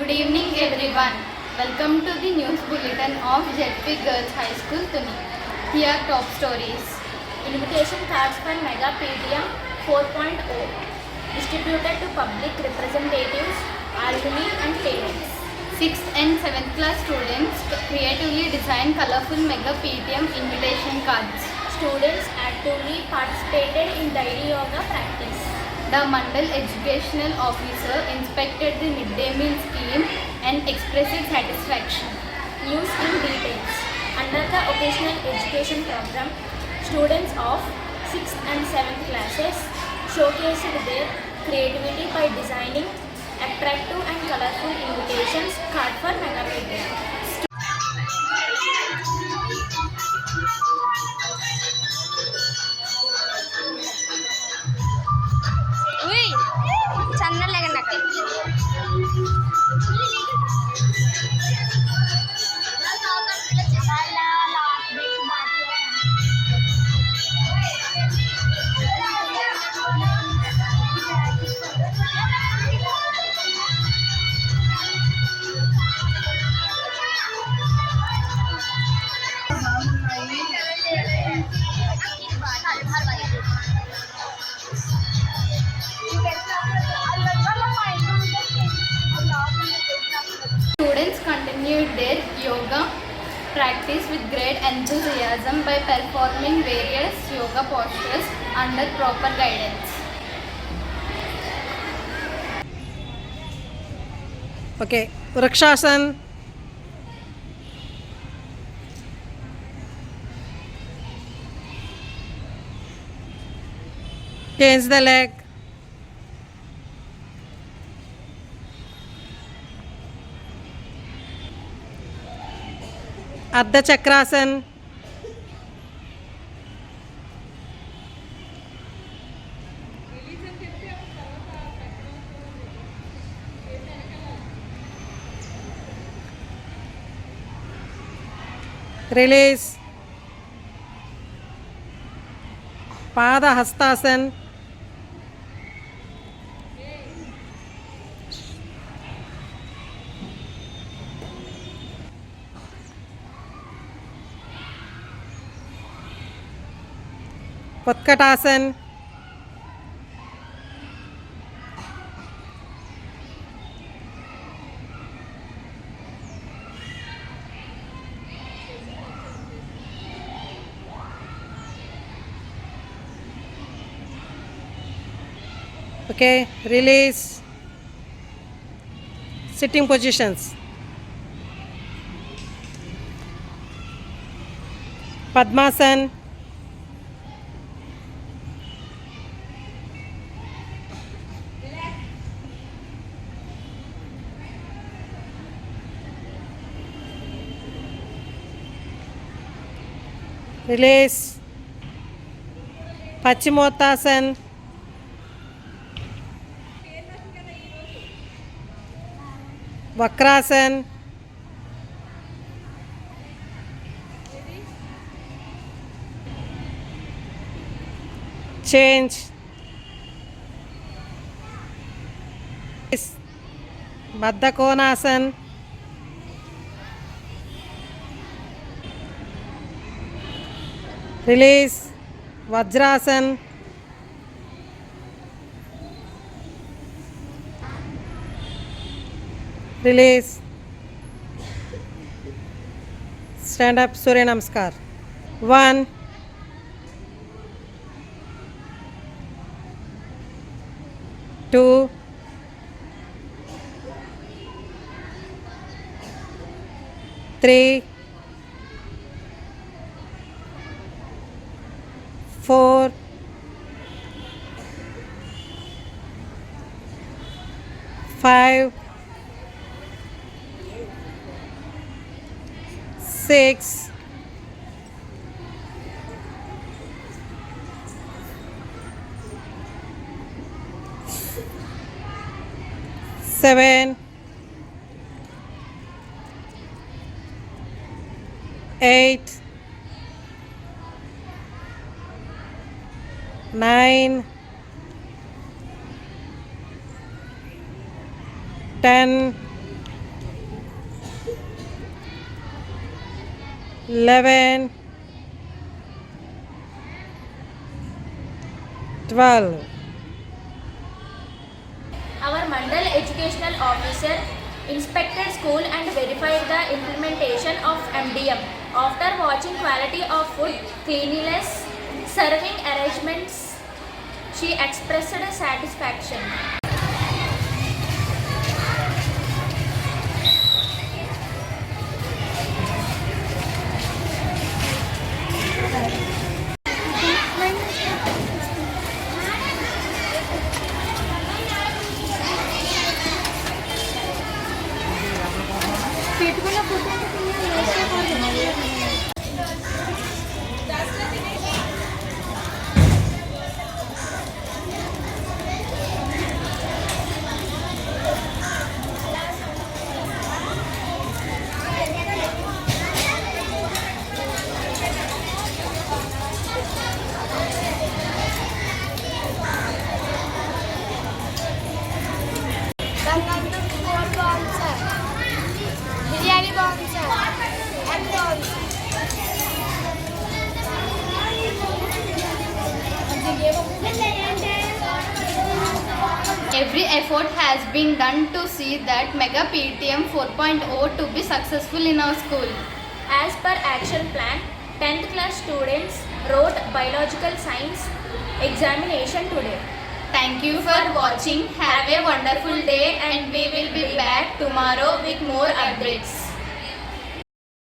Good evening everyone. Welcome to the news bulletin of Z.P.Girls High School, Tuni. Here are top stories. Invitation cards for Mega PTM 4.0 distributed to public representatives, alumni and parents. 6th and 7th class students creatively designed colorful Mega PTM invitation cards. Students actively participated in daily yoga practice. The Mandal Educational Officer inspected the midday meal scheme and expressed satisfaction. News in details. Under the Occasional Education Program, students of 6th and 7th classes showcased their creativity by designing attractive and colorful invitations card for Mega PTM. Students continued their yoga practice with great enthusiasm by performing various yoga postures under proper guidance. Okay, Vrikshasana. Change the leg. Ardha Chakrasana. Release. Pada Hastasana. Patkatasana. Okay, release. Sitting positions. Padmasana. Release. Paschimottanasana. Vakrasana. Change. Baddha Konasana. Release. Vajrasana. Release. Stand up, Surya Namaskar. 1, 2, 3, 4, 5, 6, 7, 8, 9, 10, 11, 12. Our Mandal Educational Officer inspected school and verified the implementation of MDM. After watching quality of food, cleanliness, serving arrangements, she expressed satisfaction. Biryani బాగుంది sir ఎంత బాగుంది Every effort has been done to see that Mega PTM 4.0 to be successful in our school. As per action plan, 10th class students wrote biological science examination today. Thank you for watching. Have a wonderful day and we will be back tomorrow with more updates.